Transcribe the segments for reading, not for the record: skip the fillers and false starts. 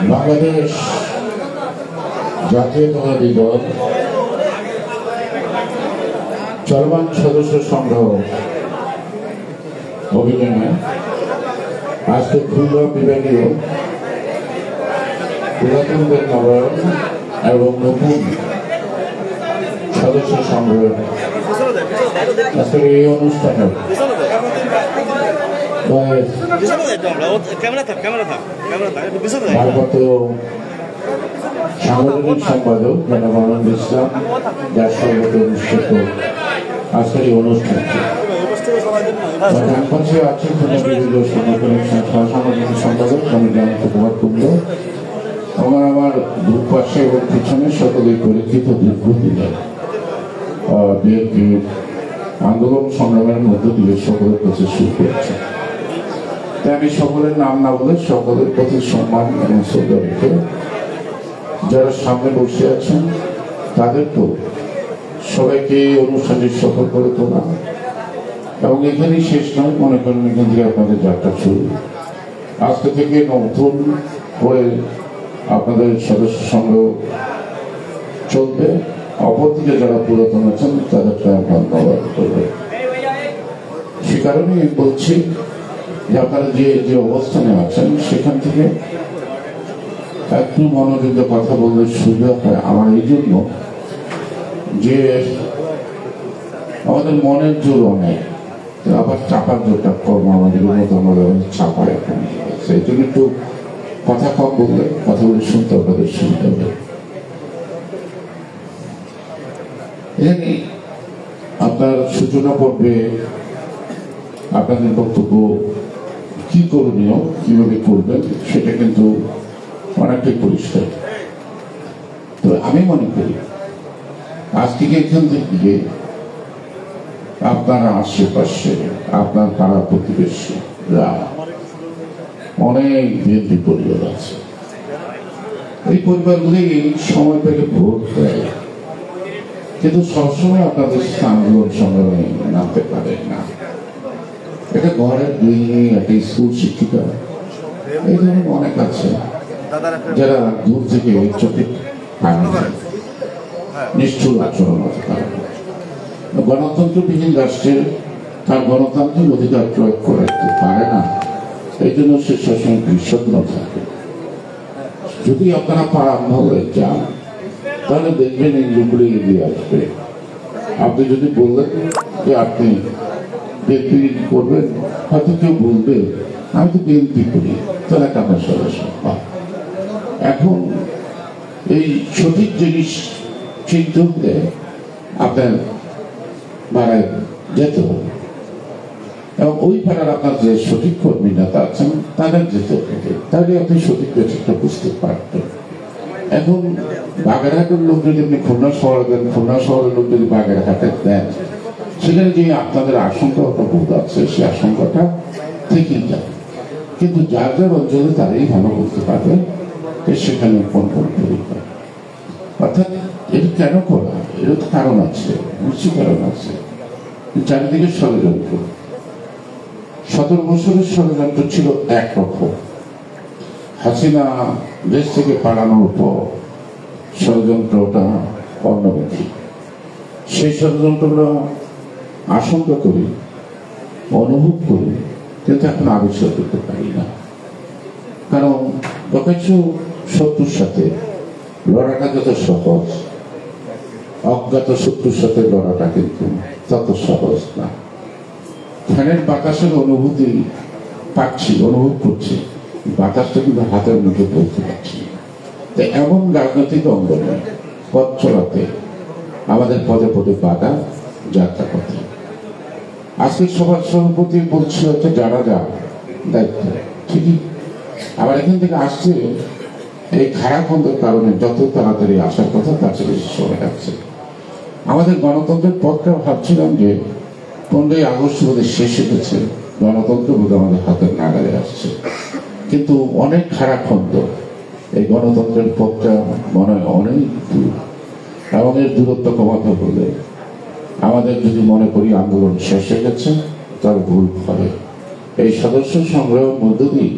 বাংলাদেশ জাতীয়তাবাদী দল চলমান সদস্য সংগ্রহ অভিযানে আজকে খুলনা বিভাগীয় পুরাতনদের নবায়ন এবং নতুন সদস্য সংগ্রহ আজকের এই অনুষ্ঠানে সাংগঠনিক সম্পাদক জনাব ইসলাম যার সভাপতি অনুষ্ঠিত আজকের এই অনুষ্ঠানটি পাশে আছেন সাংগঠনিক সম্পাদক কুমার কুন্দ এবং আমার দুই পাশে এবং পিছনে সকলেই পরিচিত দীর্ঘদিনের বিএনপির আন্দোলন সংগ্রামের মধ্য দিয়ে সকলের কাছে শুরু করছে। তাই আমি সকলের নাম না বলে সকলের প্রতি সম্মান এবং শ্রদ্ধা রেখে যারা সামনে বসে আছেন তাদের তো সবাইকে অনুষ্ঠানে সফল করে তোলা এবং এখানেই শেষ নয়, মনে করেন এখান থেকে আপনাদের যাত্রা শুরু। আজকে থেকে নতুন করে আপনাদের সদস্য সংগ্রহ চলবে, অপরদিকে যারা পুরাতন আছেন তাদেরকে ধন্যবাদ করবে। সে কারণেই বলছি যে আপনারা যে অবস্থানে আছেন সেখান থেকে একটু মনোযোগ কথা বললে সুবিধা হয় আমার এই জন্য যে আমাদের মনের জোর অনেক, আবার চাপার জোরটা কর্ম আমাদের মতো আমরা চাপায় এখন সেই জন্য একটু কথা কম বললে কথাগুলো শুনতে আপনাদের সুবিধা হবে। আপনার সূচনা পর্বে আপনাদের বক্তব্য কি করণীয় কিভাবে করবেন সেটা কিন্তু অনেকটাই পরিষ্কার। তো আমি মনে করি আজ থেকে এখান থেকে আপনার আশেপাশে আপনার পাড়া প্রতিবেশীরা অনেক বিএনপি পরিবার আছে, এই পরিবারগুলি সময় পেলে ভোট দেয় কিন্তু সবসময় আপনাদের আন্দোলন সংগ্রামে নামতে পারেন না। এটা ঘরের গৃহিণী, একটা স্কুল শিক্ষিকা, এই ধরনের অনেক আছে যারা দূর থেকে চোখে নিষ্ঠুর আচরণ আছে। গণতন্ত্রবিহীন রাষ্ট্রের তার গণতান্ত্রিক অধিকার প্রয়োগ করতে পারে না, এই জন্য সে সবসময় বিষণ্ণ থাকে। যদি আপনারা প্রারম্ভ হয়ে যান তাহলে দেখবেন এই লোকগুলো এগিয়ে আসবে। আপনি যদি বললেন যে আপনি বিএনপি করবেন, হয়তো কেউ বলবে আমি তো বিএনপি করি, তাহলে আপনার সদস্য। এখন এই সঠিক জিনিস চিন্তা হলে আপনার পাড়ায় যেতে হবে এবং ওই পাড়ার আপনার যে সঠিক কর্মী নেতা আছেন তাদের যেতে হবে, তাহলে আপনি সঠিক ব্যাপারটা বুঝতে পারবেন। এখন বাগেরহাটের লোক যদি আপনি খুলনা শহরে দেন, খুলনা শহরের লোক যদি বাগেরহাটে দেন, সেখানে যে আপনাদের আশঙ্কা বোধ আছে সেই আশঙ্কাটা থেকেই যাবে। কিন্তু যার যার অঞ্চলে তারাই ভালো করতে পারবে সেখানে কোন কোন পরিবার। অর্থাৎ এটা কেন করা, এর তো কারণ আছে, নিশ্চয় কারণ আছে। চারিদিকে ষড়যন্ত্র, 17 বছরের ষড়যন্ত্র ছিল একরকম, হাসিনা দেশ থেকে পালানোর পর ষড়যন্ত্রটা অন্যমুখী। সেই ষড়যন্ত্রটা আশঙ্কা করি, অনুভব করি, কিন্তু এখন আবিষ্কার করতে পারি না। কারণ প্রকাশ্য শত্রুর সাথে লড়াটা যত সহজ, অজ্ঞাত শত্রুর সাথে লড়াটা কিন্তু তত সহজ না। ফ্যানের বাতাসের অনুভূতি পাচ্ছি, অনুভব করছি, বাতাসটা কিন্তু হাতের মুখে বলতে পারছি। তাই এমন রাজনৈতিক অঙ্গনে পথ চলাতে আমাদের পদে পদে বাধা যাত্রা পথে। আজকে সবার সভাপতি বলছে হচ্ছে যারা যা দায়িত্ব ঠিকই, আবার এখান থেকে আসছে এই খারাপ বন্ধের কারণে যত তাড়াতাড়ি আসার কথা তার চেয়ে বেশি সময় লাগছে। আমাদের গণতন্ত্রের পথটা ভাবছিলাম যে 15ই আগস্ট বোধ শেষ হয়েছে, গণতন্ত্র বোধ আমাদের হাতের নাগালে আসছে, কিন্তু অনেক খারাপ খন্ড এই গণতন্ত্রের পথটা মনে হয় অনেক দূর। এবং এর দূরত্ব কমাতে হলে আমাদের যদি মনে করি আন্দোলন শেষ হয়ে গেছে, তার ভুল হবে। এই সদস্য সংগ্রহের মধ্য দিয়ে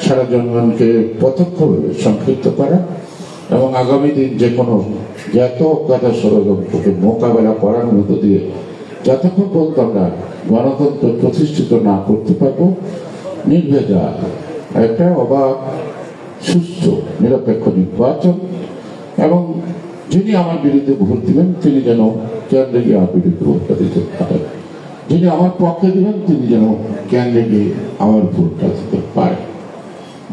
সারা জনগণকে প্রত্যক্ষভাবে সম্পৃক্ত করা এবং আগামী দিন যে কোনো জ্ঞাত অজ্ঞাত ষড়যন্ত্রকে মোকাবেলা করার মধ্য দিয়ে যতক্ষণ পর্যন্ত আমরা গণতন্ত্র প্রতিষ্ঠিত না করতে পারবো, নির্ভেজাল একটা অবাধ সুস্থ নিরপেক্ষ নির্বাচন, এবং যিনি আমার বিরুদ্ধে ভোট দিবেন তিনি যেন কেন্দ্রে গিয়ে আমার বিরুদ্ধে ভোটটা দিতে পারেন, যিনি আমার পক্ষে দিবেন তিনি যেন কেন্দ্রে গিয়ে আমার ভোটটা দিতে পারেন।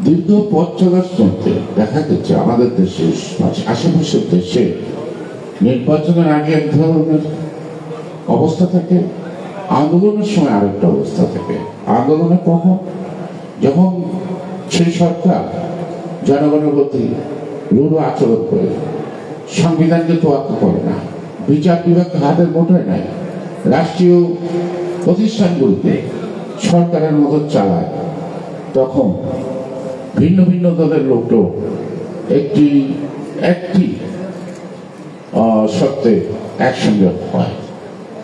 দীর্ঘ পথ চলার মধ্যে দেখা যাচ্ছে আমাদের দেশে আশেপাশের দেশে নির্বাচনের আগে এক ধরনের অবস্থা থাকে, আন্দোলনের সময় আরেকটা অবস্থা থাকে। আন্দোলনে কখন যখন সেই সরকার জনগণের প্রতি রূঢ় আচরণ করে, সংবিধানকে তোয়াক্কা করে না, বিচার বিভাগ হাতের মুঠোয় নেয়, রাষ্ট্রীয় প্রতিষ্ঠানগুলিকে সরকারের মতো চালায়, তখন ভিন্ন ভিন্ন দলের লোকও একটি সত্ত্বে একসঙ্গে হয়।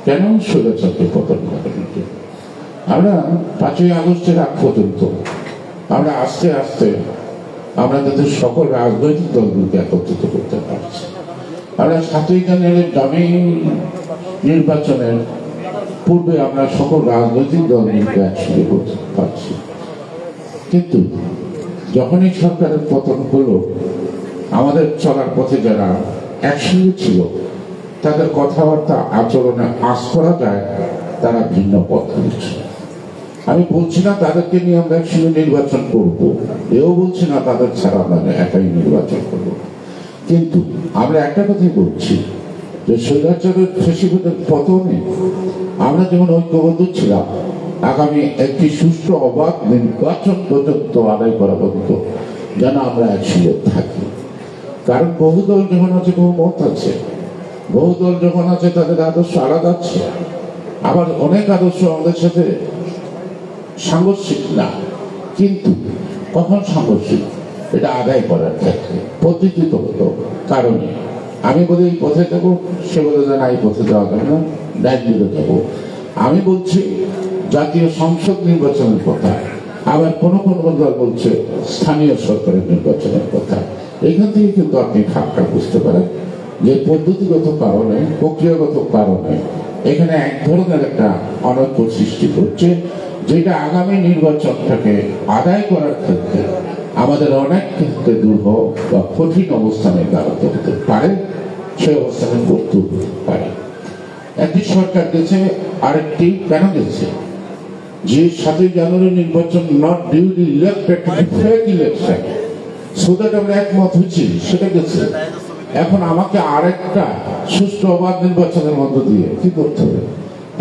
কেন? স্বৈরাচারকে পতন ঘটানোর জন্য। আমরা 5ই আগস্টের আগ পর্যন্ত আমরা আস্তে আস্তে আমরা তাদের সকল রাজনৈতিক দলগুলোকে একত্রিত করতে পারছি। আমরা 7ই জানুয়ারির দামি নির্বাচনের পূর্বে আমরা সকল রাজনৈতিক দলগুলোকে একসঙ্গে করতে পারছি। কিন্তু যখনই সরকারের পতন হলো, আমাদের চলার পথে যারা একসঙ্গে ছিল তাদের কথাবার্তা আচরণে আঁচ করা যায় তারা ভিন্ন পথ নিচ্ছে। আমি বলছি না তাদেরকে নিয়ে আমরা একসঙ্গে নির্বাচন করব, এও বলছি না তাদের ছাড়া আমরা একাই নির্বাচন করব, কিন্তু আমরা একটা কথাই বলছি যে স্বৈরাচারের ফ্যাসিবাদের পতনে আমরা যেমন ঐক্যবদ্ধ ছিলাম, আগামী একটি সুষ্ঠু অবাধ নির্বাচন পর্যন্ত আদায় করা পর্যন্ত যেন আমরা একসঙ্গে থাকি। কারণ বহু দল যখন আছে বহু মত আছে, বহু দল যখন আছে তাদের আদর্শ আলাদা আছে, আবার অনেক আদর্শ আমাদের সাথে সাংঘর্ষিক না, কিন্তু কখন সাংঘর্ষিক এটা আদায় করার ক্ষেত্রে পদ্ধতিগত কারণে আমি বলি এই পথে যাবো, সে বলে যে না এই পথে যাওয়া যাবে না, ডাইন দিকে যাবো। আমি বলছি জাতীয় সংসদ নির্বাচনের কথা, আবার কোনো দল বলছে স্থানীয় সরকারের নির্বাচনের কথা। এইখান থেকে কিন্তু আপনি ভাবটা বুঝতে পারেন যে পদ্ধতিগত কারণে, প্রক্রিয়াগত কারণে এখানে এক ধরনের একটা অনৈক্য সৃষ্টি করছে, যেটা আগামী নির্বাচনটাকে আদায় করার ক্ষেত্রে আমাদের অনেক ক্ষেত্রে দুর্ভ বা কঠিন অবস্থানে দাঁড়াতে হতে পারে, সেই অবস্থানে পড়তে হতে পারে। একটি সরকার গেছে, আরেকটি কেন গেছে? যে 7ই জানুয়ারি নির্বাচন not duly elected fake election, so that আমরা একমত হচ্ছি, সেটা গেছে। এখন আমাকে আরেকটা সুষ্ঠু অবাধ নির্বাচনের মধ্য দিয়ে কি করতে হবে?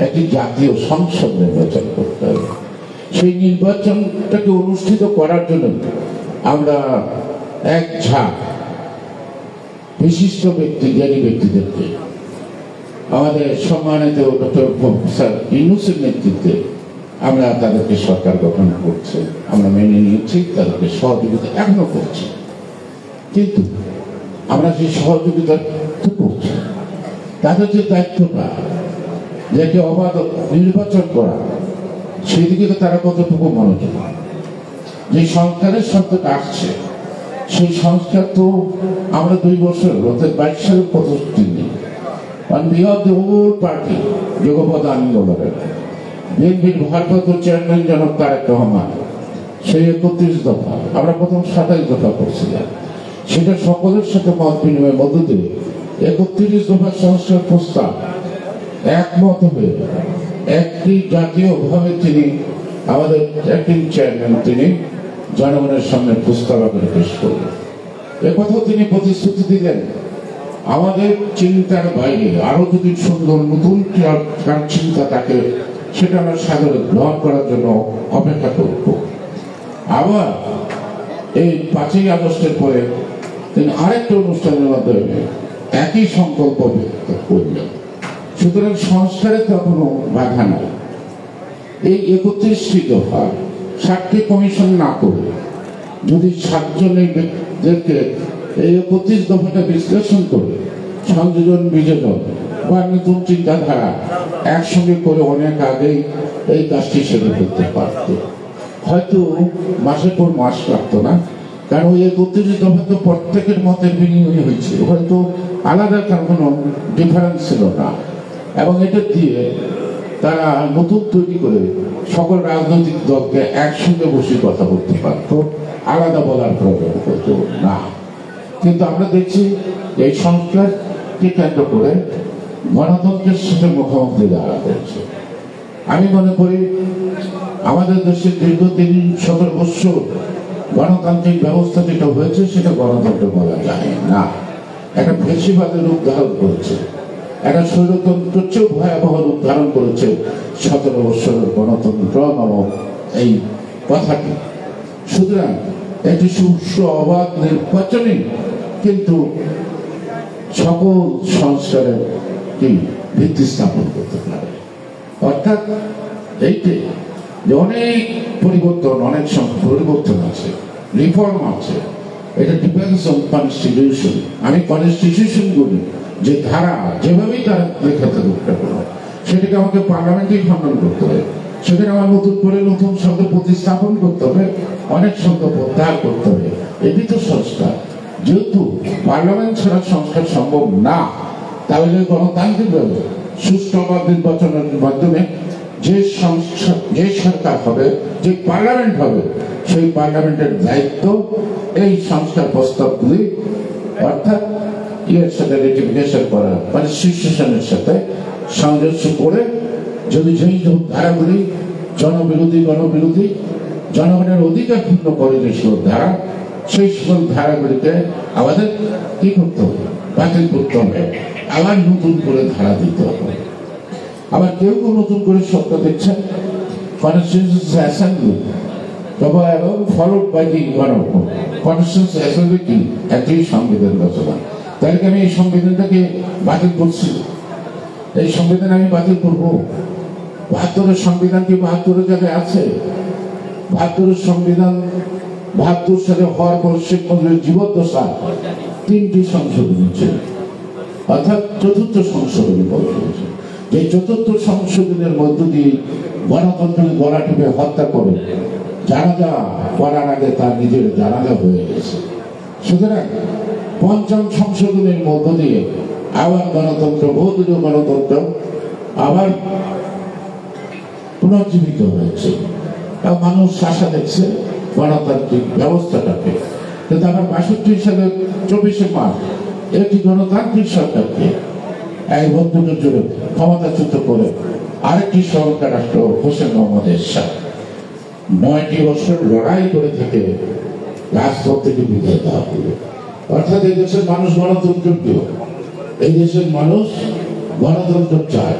একটি জাতীয় সংসদ নির্বাচন করতে হবে। সেই নির্বাচনটাকে অনুষ্ঠিত করার জন্য আমরা এক ঝাঁক বিশিষ্ট ব্যক্তি, জ্ঞানী ব্যক্তিদেরকে আমাদের সম্মানিত ডক্টর প্রফেসর ইউনূসের নেতৃত্বে আমরা তাদেরকে সরকার গঠন করছে, আমরা মেনে নিয়েছি, তাদেরকে সহযোগিতা এখনো করছি। কিন্তু আমরা সেই সহযোগিতা তো করছি, তাদের যে দায়িত্বটা যাকে অবাধ নির্বাচন করা, সেই দিকে তারা কতটুকু মনোযোগ। যে সংস্কারের শব্দটা আসছে, সেই সংস্কার তো আমরা 2 বছর অর্থাৎ 22 সালের প্রতিশ্রুতি নিই। On behalf of the whole party, যুগপৎ আন্দোলনের বিএনপির ভারপ্রাপ্ত চেয়ারম্যান জনাব তারেক রহমান সেই 31 দফা, আমরা প্রথম 27 দফা করছিলাম, সেটা সকলের সাথে মত বিনিময়ের মধ্য দিয়ে 31 দফা সংস্কার প্রস্তাব একমত হয়ে একটি জাতীয়ভাবে তিনি আমাদের অ্যাক্টিং চেয়ারম্যান তিনি জনগণের সামনে প্রস্তাব আকারে পেশ করলেন। একথাও তিনি প্রতিশ্রুতি দিলেন আমাদের চিন্তার বাইরে আরো যদি সুন্দর নতুন চিন্তা থাকে সেটা আমরা সাদরে গ্রহণ করার জন্য অপেক্ষা করব। আবার এই 5ই আগস্টের পরে তিনি আরেকটা অনুষ্ঠানের মাধ্যমে একই সংকল্প ব্যক্ত করলেন। সুতরাং সংস্কারে তো কোনো বাধা নাই। এই 31টি দফা 7টি কমিশন না করে যদি 7 জনকে এই 31 দফাটা বিশ্লেষণ করে সংযোজন বিযোজন বা নতুন চিন্তাধারা একসঙ্গে করে অনেক আগেই এই কাজটি সেরে ফেলতে পারত। হয়তো মাসের পর মাস লাগতো না, কারণ ওই 31 দফা তো প্রত্যেকের মতের বিনিময় হয়েছে, হয়তো আলাদা কোনো ডিফারেন্স ছিল না। এবং এটা দিয়ে তারা নতুন তৈরি করে সকল রাজনৈতিক দলকে একসঙ্গে বসে কথা বলতে পারত, আলাদা বলার প্রয়োজন হতো না। কিন্তু আমরা দেখছি এই সংস্কারকে কেন্দ্র করে গণতন্ত্রের সাথে মুখোমুখি দাঁড়া করছে। আমি মনে করি আমাদের দেশের দীর্ঘদিন 17 বছর গণতান্ত্রিক ব্যবস্থা যেটা হয়েছে সেটা গণতন্ত্র বলা যায় না, একটা ফেসিবাদের রূপ ধারণ করেছে, একটা স্বৈরতন্ত্রের চেয়েও ভয়াবহ রূপ ধারণ করেছে 17 বছরের গণতন্ত্র নামক এই কথাটি। সুতরাং একটি সুষ্ঠু অবাধ নির্বাচনই কিন্তু সকল সংস্কারের ভিত্তি স্থাপন করতে পারে। অর্থাৎ এইটি যে অনেক পরিবর্তন, অনেক পরিবর্তন আছে, রিফর্ম আছে, এটা ডিপেন্ডস অন কনস্টিটিউশন। আমি কনস্টিটিউশন গুলি যে ধারা যেভাবেই তারা লেখা থাকুক সেটাকে আমাকে পার্লামেন্টেই খণ্ডন করতে হবে, সেখানে আমার নতুন করে নতুন শব্দ প্রতিস্থাপন করতে হবে, অনেক শব্দ প্রত্যাহার করতে হবে। এটি তো সংস্কার। যেহেতু পার্লামেন্ট ছাড়া সংস্কার সম্ভব না, তাহলে গণতান্ত্রিকভাবে সুষ্ঠু নির্বাচনের মাধ্যমে যে সরকার হবে, যে পার্লামেন্ট হবে, সেই পার্লামেন্টের দায়িত্ব এই সংস্কার প্রস্তাবগুলি অর্থাৎ এর সাথে রেটিফিকেশন করা, কনস্টিটিউশনের সাথে সামঞ্জস্য করে যদি যেই ধারাগুলি জনবিরোধী, জনগণের অধিকার পূর্ণ করে যেসব ধারা, সেই সকল ধারাগুলিকে আমাদের কি করতে হবে, বাতিল করতে হবে, আবার নতুন করে ধারা দিতে হবে। আবার কেউ কেউ নতুন করে শব্দ দিচ্ছেন কনস্টিটিউশন অ্যাসেম্বলি এবং followed by the constitution assembly কি একটি সংবিধান রচনা। তাহলে আমি এই সংবিধানটাকে বাতিল করছি, এই সংবিধান আমি বাতিল করবো। 72-এর সংবিধান কি 72-এর জায়গায় আছে? 72-এর সংবিধান 72 সালে হওয়ার পর শেখ মুজিবের জীবদ্দশা 3টি সংশোধনী ছিল, অর্থাৎ 4র্থ সংশোধনী বলা হয়েছে। যে 4র্থ সংশোধনের মধ্য দিয়ে গণতন্ত্রের গলা টিপে হত্যা করে জানাজা করার আগে তার নিজের জানাজা হয়ে গেছে। সুতরাং 5ম সংশোধনের মধ্য দিয়ে আবার গণতন্ত্র, বহুদলীয় গণতন্ত্র আবার পুনর্জীবিত হয়েছে। মানুষ আশা দেখছে গণতান্ত্রিক ব্যবস্থাটাকে। কিন্তু আবার 62 সালের 24শে মার্চ একটি গণতান্ত্রিক সরকারকে এক বছরের জন্য ক্ষমতাচ্যুত করে আরেকটি সরকার রাষ্ট্র হোসেন মোহাম্মদ এরশাদ 9টি বছর লড়াই করে থেকে রাজপথ থেকে বিদায় দেওয়া হলো। অর্থাৎ এই দেশের মানুষ গণতন্ত্র প্রিয়, এই দেশের মানুষ গণতন্ত্র চায়,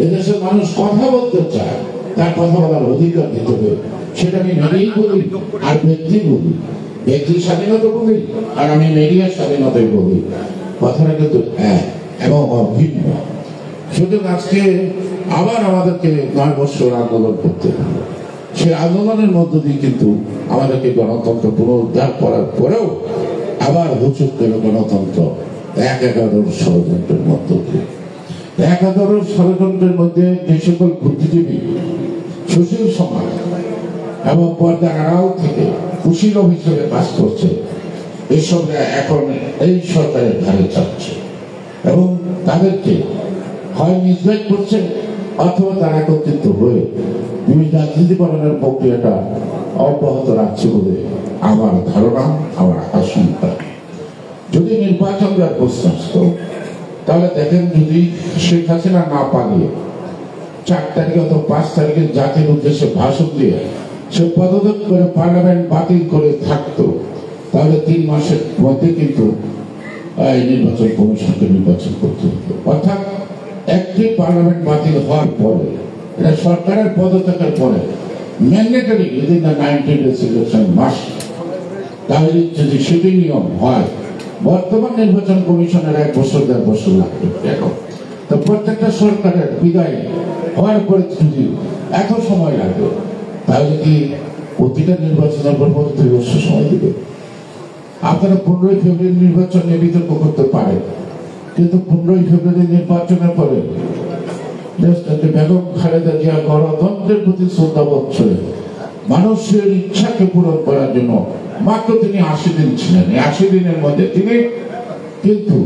এই দেশের মানুষ কথা বলতে চায়, তার কথা বলার অধিকার দিতে হবে। সেটা আমি মেনেই বলি আর ব্যক্তি বলি, ব্যক্তির স্বাধীনতা বলি আর আমি মিডিয়ার স্বাধীনতাই বলি, কথাটা কিন্তু এক এবং অভিন্ন। সুতরাং আজকে আবার আমাদেরকে 9 বছর আন্দোলন করতে হবে। সেই আন্দোলনের মধ্য দিয়ে কিন্তু আমাদেরকে গণতন্ত্র পুনরুদ্ধার করার পরেও আবার হুচুক পেল গণতন্ত্র 11 ষড়যন্ত্রের মধ্য দিয়ে। 11 ষড়যন্ত্রের মধ্যে যে সকল বুদ্ধিজীবী, সুশীল সমাজ এবং পর্দার আড়াল থেকে কুশীল হিসেবে কাজ করছে, এসবরা এখন এই সরকারের ধারে চাচ্ছে এবং তাদেরকে হয় মিসগাইড করছে অথবা তারা একত্রিত হয়ে বিভিন্ন রাজনীতিকরণের প্রক্রিয়াটা অব্যাহত রাখছে বলে আমার ধারণা, আমার আশঙ্কা। যদি নির্বাচন দেওয়ার প্রশ্ন আসতো তাহলে দেখেন, যদি শেখ হাসিনা না পালিয়ে 4 তারিখে অথবা 5 তারিখে জাতির উদ্দেশ্যে ভাষণ দিয়ে সে পদত্যাগ করে পার্লামেন্ট বাতিল করে থাকতো, তাহলে 3 মাসের মধ্যে কিন্তু নির্বাচন কমিশনকে নির্বাচন করতে হতো। অর্থাৎ একটি পার্লামেন্ট বাতিল হওয়ার পরে, এটা সরকারের পদত্যাগের পরে mandatory within the 90 days election মাস, তাহলে যদি সেটি নিয়ম হয়, বর্তমান নির্বাচন কমিশনের 1 বছর 1.5 বছর লাগবে কেন? তো প্রত্যেকটা সরকারের বিদায় হওয়ার পরে যদি এত সময় লাগবে, তাহলে কি প্রতিটা নির্বাচনের পর 2 বছর সময় দেবে? আপনারা 15ই ফেব্রুয়ারি নির্বাচন নিয়ে বিতর্ক করতে পারেন, কিন্তু 15ই ফেব্রুয়ারি নির্বাচনের পরে বেগম খালেদা জিয়া গণতন্ত্রের প্রতি শ্রদ্ধাবোধ ছিলেন, মানুষের ইচ্ছাকে পূরণ করার জন্য মাত্র তিনি 80 দিন ছিলেন। 80 দিনের মধ্যে তিনি কিন্তু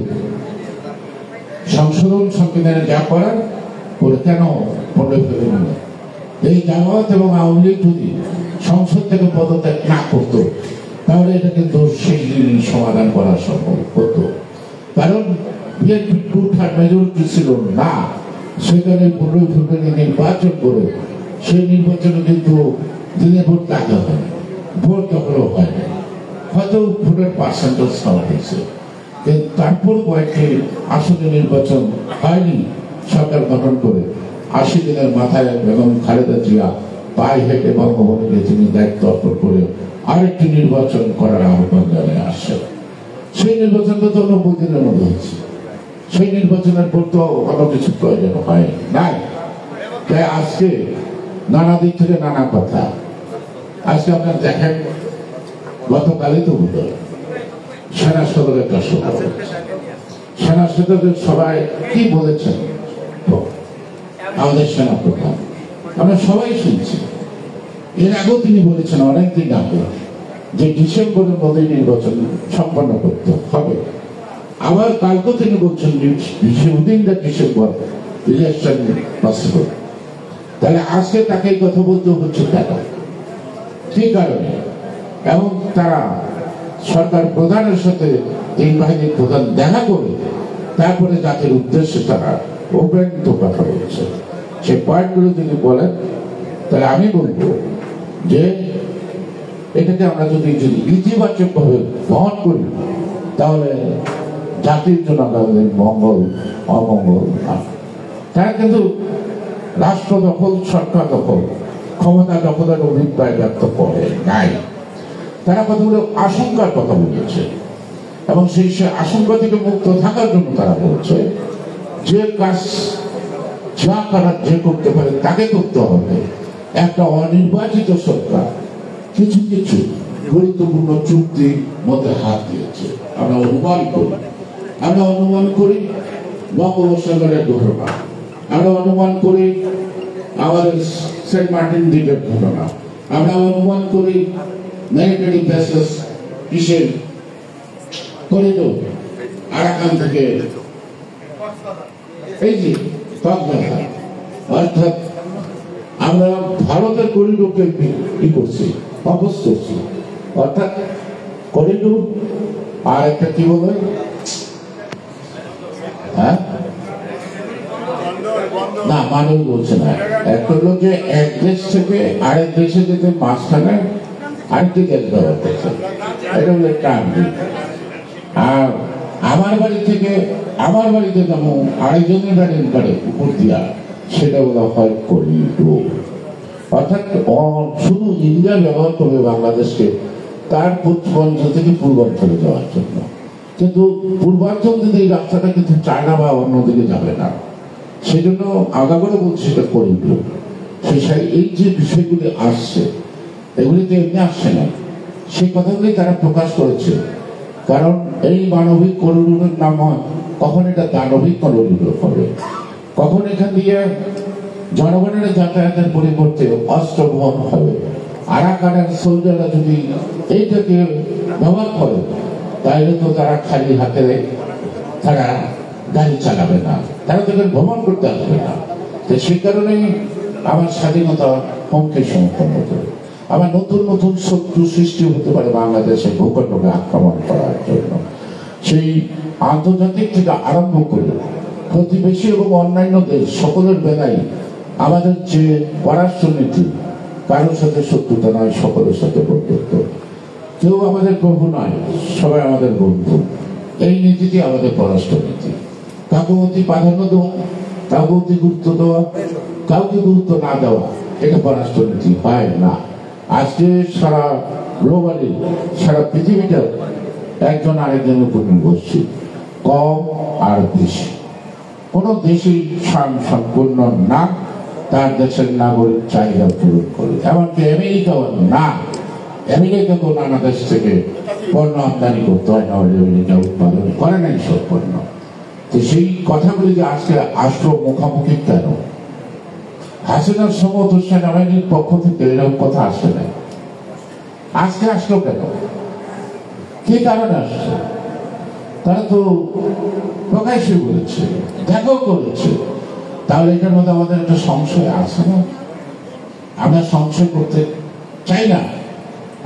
সংশোধন সংবিধানে যা করার করে কেন পড়ে ফেলে নিল। এই জামায়াত এবং আওয়ামী লীগ যদি সংসদ থেকে পদত্যাগ না করতো তাহলে এটা কিন্তু সেই দিনই সমাধান করা সম্ভব হতো। কারণ বিএনপি 2/3 মেজরিটি ছিল না, সেখানে 15 ফেব্রুয়ারি নির্বাচন করে সেই নির্বাচনে কিন্তু দিনে ভোট ডাকা হয়, ভোট দখলও হয় না, হয়তো ভোটের পার্সেন্টেজ করা হয়েছে, কিন্তু তারপর কয়েকটি আসনে নির্বাচন হয়নি। সরকার গঠন করে 80 দিনের মাথায় বেগম খালেদা জিয়া পায়ে হেঁটে বঙ্গবন্ধুকে তিনি দায়িত্ব অর্পণ করে আরেকটি নির্বাচন করার আহ্বান জানিয়ে আসছে। সেই নির্বাচনটা তো 90 দিনের মধ্যে হয়েছে। সেই নির্বাচনের পর তো অন্য কিছু প্রয়োজন হয় নাই। তাই আজকে নানা দিক থেকে নানা কথা। আজকে আপনার দেখেন, গতকালই তো হতো সেনা সদরের একটা সভা। সেনা সদরের সবাই কি বলেছেন আমাদের সেনা প্রধান, আমরা সবাই শুনছি। এর আগেও তিনি বলেছেন অনেকদিন আগে যে ডিসেম্বরের মধ্যে নির্বাচন সম্পন্ন করতে হবে। আবার কালকেও তিনি বলছেন ডিসেম্বর ইলেকশন পসিবল। তাহলে আজকে তাকে এই কথা বলতে হচ্ছে কেন, কি কারণে? এবং তারা সরকার প্রধানের সাথে 3 বাহিনীর প্রধান দেখা করে তারপরে জাতির উদ্দেশ্যে তারা ওপেন তো কথা বলছে। সেই পয়েন্টগুলো যদি বলেন তাহলে আমি বলবো যে এটাকে আমরা যদি ইতিবাচক ভাবে গ্রহণ করি তাহলে জাতির জন্য আমাদের মঙ্গল অমঙ্গল না। তারা কিন্তু রাষ্ট্র দখল, সরকার দখল, ক্ষমতা দখলের অভিপ্রায় ব্যক্ত করে নাই। তারা কতগুলো আশঙ্কার কথা বলেছে এবং সেই আশঙ্কা থেকে মুক্ত থাকার জন্য তারা বলছে যে কাজ যা করার যে করতে পারে তাকে করতে হবে। একটা অনির্বাচিত সরকার কিছু কিছু গুরুত্বপূর্ণ চুক্তির মধ্যে হাত দিয়েছে। আমরা অনুমান করি বঙ্গোপসাগরের ঘটনা, আমরা অনুমান করি আমাদের সেন্ট মার্টিন দ্বীপের ঘটনা, আমরা অনুমান করি মিলিটারি বেসেস কিসের করিডোর আরাকান থেকে এই যে কক্সবাজার, অর্থাৎ আমরা ভারতের করিডোরকে কি করছি, অপোজ করছি। অর্থাৎ করিডোর আর একটা কি বলে, হ্যাঁ না মানুষ বলছে না, একটা হলো যে এক দেশ থেকে আরেক দেশে যেতে মাঝখানে আরেকটি দেশ ব্যবহার করছে, এটা হলো ট্রানজিট। আর আমার বাড়ি থেকে আমার বাড়িতে যেমন আরেকজনের বাড়ির উপর দিয়া, সেটা বলা হয় করিডোর। অর্থাৎ শুধু ইন্ডিয়া ব্যবহার করবে বাংলাদেশকে তার পূর্বাঞ্চল থেকে পূর্বাঞ্চলে যাওয়ার জন্য, কিন্তু পূর্বাঞ্চল থেকে এই রাস্তাটা কিন্তু চায়না বা অন্যদিকে যাবে না। সেই জন্য আলাদা করে বলছি সেটা করিডোর। এই যে বিষয়গুলি আসছে এগুলি তো এমনি আসছে না, সেই কথাগুলি তারা প্রকাশ করেছে। কারণ এই মানবিক করিডোরের নাম হয়, কখন এটা দানবিক করিডোর হবে, কখন এখান দিয়ে জনগণের যাতায়াতের পরিবর্তে অস্ত্র বহন হবে। আরাকানের সোলজাররা যদি এইটাকে ব্যবহার করে তাহলে তো তারা খালি হাতে তারা গাড়ি চালাবে না, তারা তাদের ভ্রমণ করতে আসবে না। তো সেই কারণেই আমার স্বাধীনতা হুমকির সম্মুখীন হতে, আমার নতুন নতুন শত্রু সৃষ্টি হতে পারে বাংলাদেশে ভূখণ্ডকে আক্রমণ করার জন্য। সেই আন্তর্জাতিক থেকে আরম্ভ করে প্রতিবেশী এবং অন্যান্য দেশ সকলের বেলায় আমাদের যে পররাষ্ট্রনীতি, কারোর সাথে শত্রুতা নয়, সকলের সাথে বন্ধুত্ব। কেউ আমাদের প্রভু নয়, সবাই আমাদের বন্ধু। এই নীতিটি আমাদের পররাষ্ট্রনীতি। কাউকে অতি প্রাধান্য দেওয়া, কাউকে অতি গুরুত্ব দেওয়া, কাউকে গুরুত্ব না দেওয়া, এটা পররাষ্ট্রনীতি হয় না। আজকে সারা গ্লোবালি, সারা পৃথিবীটা একজন আরেকজনের উপর নির্ভরশীল, কম আর বেশি। কোন দেশই সম্পূর্ণ না তার দেশের নাগরিক চাহিদা পূরণ করে, এমনকি আমেরিকাও না। আমেরিকাকেও নানা দেশ থেকে পণ্য আমদানি করতে হয়, না হলে আমেরিকা উৎপাদন করে নাই সব পণ্য। তো সেই কথাগুলি যে আজকে আসলো মুখামুখি কেন? হাসিনার সময় সেনাবাহিনীর পক্ষ থেকে এরকম কথা আসে না। আজকে আসলো কেন, কি কারণে আসছে? তারা তো প্রকাশ্যে বলেছে, দেখাও করেছে। তাহলে এটার মধ্যে আমাদের একটা সংশয় আছে না? আমরা সংশয় করতে চাই না।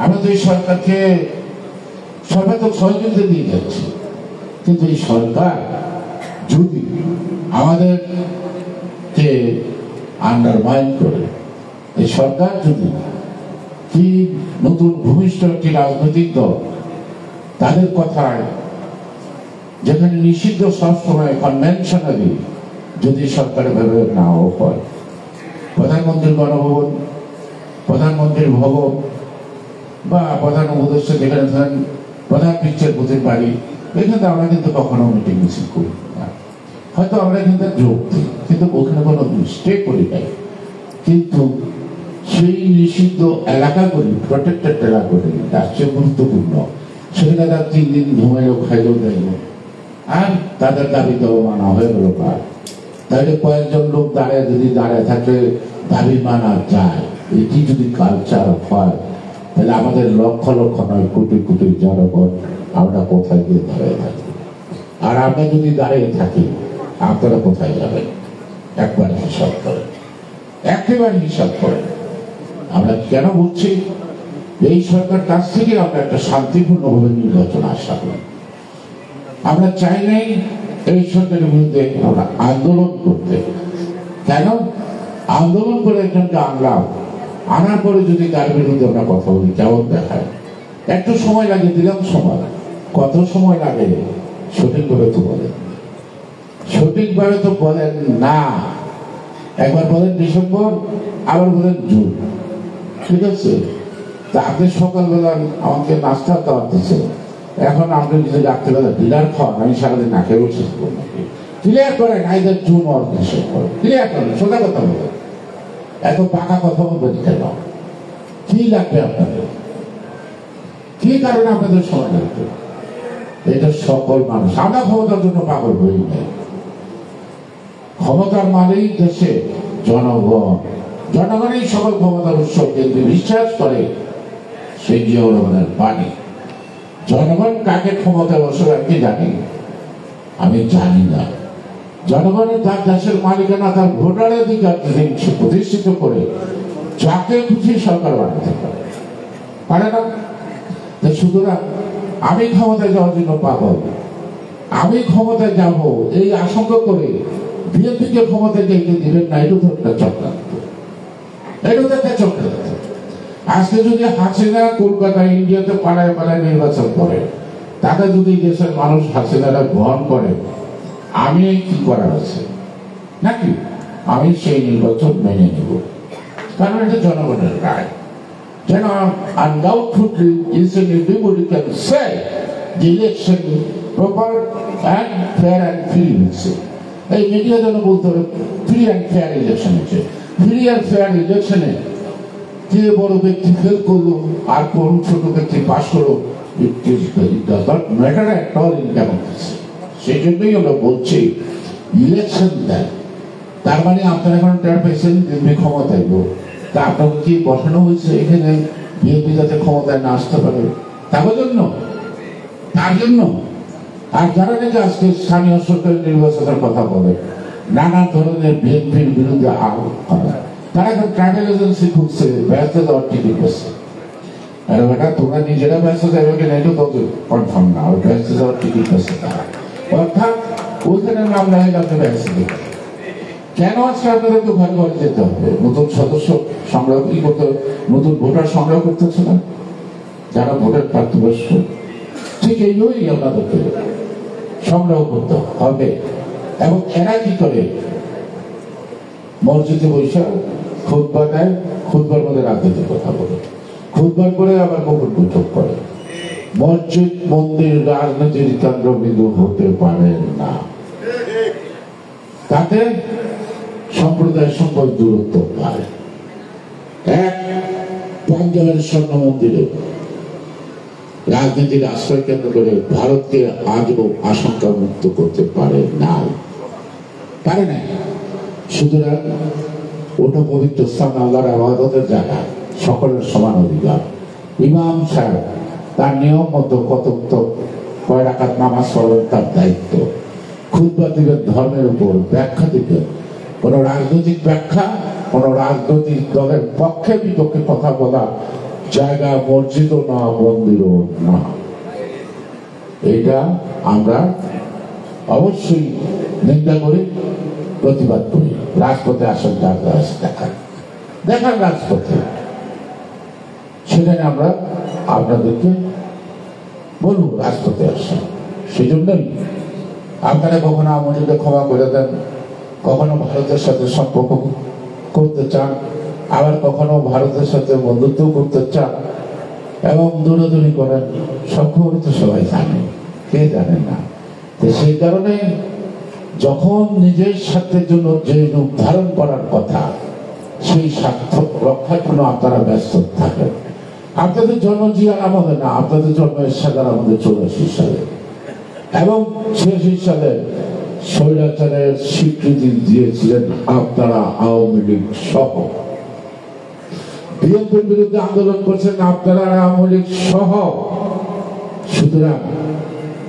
আমরা তো এই সরকারকে সর্বাত্মক সহযোগিতা দিয়ে যাচ্ছি, কিন্তু এই সরকার যদি আমাদেরকে আন্ডারমাইন করে, এই সরকার যদি কি নতুন ভূমিষ্ঠ একটি রাজনৈতিক দল তাদের কথায় যেখানে নিষিদ্ধ সবসময় কনভেনশনালি যদি সরকারের ব্যবহার নাও হয়, প্রধানমন্ত্রীর গণভবন, প্রধানমন্ত্রীর ভবন বা প্রধান উপদেষ্টা যেখানে ধরেন প্রধান বিচারপতির বাড়ি, এখানে আমরা কিন্তু কখনো মিটিং মিছিল করি না। হয়তো আমরা কিন্তু যোগ দিই, কিন্তু ওখানে কোনো স্টে করি নাই। কিন্তু সেই নিষিদ্ধ এলাকাগুলি, প্রটেক্টেড এলাকাগুলি রাষ্ট্রীয় গুরুত্বপূর্ণ, সেখানে তার 3 দিন ঘুমাইও খাইলেও দেয়, আর তাদের দাবি তো মানা হয়ে গেল। তাহলে কয়েকজন লোক যদি দাঁড়ায় থাকলে দাবি মানা যায়, এটি যদি কালচার হয়, তাহলে আমাদের লক্ষ লক্ষ নয় কোটি কোটি জনগণ আমরা কোথায় গিয়ে দাঁড়িয়ে থাকি? আর আমরা যদি দাঁড়িয়ে থাকি, আপনারা কোথায় যাবেন? একবার হিসাব করেন, একেবারে হিসাব করেন। আমরা কেন বলছি, এই সরকার কাছ থেকে আমরা একটা শান্তিপূর্ণভাবে নির্বাচন আশা করি। আমরা চাই নাই এই সরকারের বিরুদ্ধে আমরা আন্দোলন করতে। কেন আন্দোলন করে একজনকে আনলাম, আনার পরে যদি তার বিরুদ্ধে আমরা কথা বলি, কেমন দেখায়? একটু সময় লাগে, দিলাম সময়। কত সময় লাগে সঠিকভাবে তো বলেন, সঠিকভাবে তো বলেন না। একবার বলেন ডিসেম্বর, আবার বলেন জুন, ঠিক আছে? তা আপনি সকালবেলা আমাকে নাস্তা খাওয়াতেছেন, এখন আপনি যদি রাত্রিবেলা ডিনার খাওয়ান, আমি সারাদিন না খেয়ে বসে থাকবো নাকি? ক্লিয়ার করেন, either June or December, clear করেন, সোজা কথা বলেন। এত পাকা কথা বলবেন কেন? কি লাগবে আপনাদের? কি কারণে আপনাদের সময় লাগবে? এটা সকল মানুষ, আমরা ক্ষমতার জন্য পাগল হই নাই। ক্ষমতার মালিক দেশে জনগণ, জনগণই সকল ক্ষমতার উৎস, কিন্তু বিশ্বাস করে সেই জিয়াউর বাণী। জনগণ কাকে ক্ষমতায় বসে কি জানি? আমি জানি না। জনগণের তার দেশের মালিকানা, তার ভোটারের অধিকার প্রতিষ্ঠিত করে যাকে খুশি সরকার বানাতে পারে না। সুতরাং আমি ক্ষমতায় যাওয়ার জন্য পাগল, আমি ক্ষমতায় যাব এই আশঙ্কা করে বিএনপিকে ক্ষমতায় যেতে দিবেন না, এটা তো একটা চক্রান্ত, এটা তো একটা চক্রান্ত। আজকে যদি হাসিনা কলকাতা ইন্ডিয়াতে পাড়ায় পাড়ায় নির্বাচন করে, তাকে যদি দেশের মানুষ হাসিনারা গ্রহণ করে, আমি কি করার আছে নাকি? আমি সেই নির্বাচন মেনে নিব, কারণ এটা জনগণের রায়। যেন undoubtedly everybody can say the election proper and fair and free হচ্ছে। এই মিডিয়া যেন বলতে হবে ফ্রি অ্যান্ড ফেয়ার ইলেকশন হচ্ছে। ফ্রি অ্যান্ড ফেয়ার ইলেকশনে কে বড় ব্যক্তি ফেল করলো আর কোন ছোট ব্যক্তি পাস করলো, matter at all in democracy. সেই জন্যই আমরা বলছি ইলেকশন দেন। তার মানে আপনারা এখন টের পাইছেন বিএনপি ক্ষমতায় গো, তা আপনাকে কি বসানো হয়েছে এখানে বিএনপি যাতে ক্ষমতায় না আসতে পারে তার জন্য? আর যারা নাকি আজকে স্থানীয় সরকারের নির্বাচনের কথা বলে, নানা ধরনের বিএনপির বিরুদ্ধে আরোপ করে, তারা এখন ট্রাভেল এজেন্সি খুঁজছে, ব্যস্ত যাওয়ার টিকিট করছে। আরে বেটা, তোমরা নিজেরা ব্যস্ত যাবে কিনা এটা তো কনফার্ম না, ওই ব্যস্ত যাওয়ার টিকিট করছে তারা। অর্থাৎ ওইখানে নাম লাগে আপনি ব্যস্ত দেবেন। কেন আজকে আপনাদেরকে ঘরে ঘরে যেতে হবে? নতুন সদস্য সংগ্রহ করতে, নতুন ভোটার সংগ্রহ করতেছে না, যারা ভোটের প্রাপ্তবয়স্ক, ঠিক এইভাবেই আপনাদেরকে সংগ্রহ করতে হবে। এবং এরা কি করে? মসজিদে বৈশাখ খুতবা দেয়, খুতবার মধ্যে রাজনীতির কথা বলে, খুতবার করে আবার গোপন বৈঠক করে। মসজিদ মন্দির রাজনীতির কেন্দ্রবিন্দু হতে পারে না, তাতে সম্প্রদায় সম্পদ দূরত্ব পায়। এক পাঞ্জাবের স্বর্ণ মন্দিরে রাজনীতির আশ্রয় কেন্দ্র করে ভারতকে আজও আশঙ্কা মুক্ত করতে পারে না। সুতরাং ওটা পবিত্র স্থান, আল্লাহর ইবাদতের জায়গা, সকলের সমান অধিকার। ইমাম সাহেব তার নিয়ম মতো কতক কয় রাকাত নামাজ পড়ার তার দায়িত্ব। খুতবা দিবেন ধর্মের উপর, ব্যাখ্যা দিবেন। কোন রাজনৈতিক ব্যাখ্যা, কোন রাজনৈতিক দলের পক্ষে বিপক্ষে কথা বলা জায়গা মসজিদও না, মন্দিরও না। এটা আমরা অবশ্যই নিন্দা করি, প্রতিবাদ করি। রাজপথে আসেন, দেখান রাজপথে, সেখানে আমরা আপনাদেরকে বলবো রাজপথে আসেন। সেই জন্যই আপনারা কখনো আমাদেরকে ক্ষমা করে দেন, কখনো ভারতের সাথে সম্পর্ক করতে চান, আবার কখনো ভারতের সাথে বন্ধুত্ব করতে চান এবং দৌড়াদৌড়ি করেন। সব খবর তো সবাই জানে, কে জানে না। তো সেই কারণে যখন নিজের স্বার্থের জন্য যে রূপ ধারণ করার কথা, সেই স্বার্থ রক্ষার জন্য আপনারা ব্যস্ত থাকেন। আপনাদের জন্ম জিয়ার আমাদের না, আপনাদের জন্ম এরশাদের আমাদের 84 সালে, এবং 86 সালে স্বৈরাচারের স্বীকৃতি দিয়েছিলেন আপনারা, আওয়ামী লীগ সহ। বিএনপির বিরুদ্ধে আন্দোলন করছেন আপনারা, আওয়ামী লীগ সহ। সুতরাং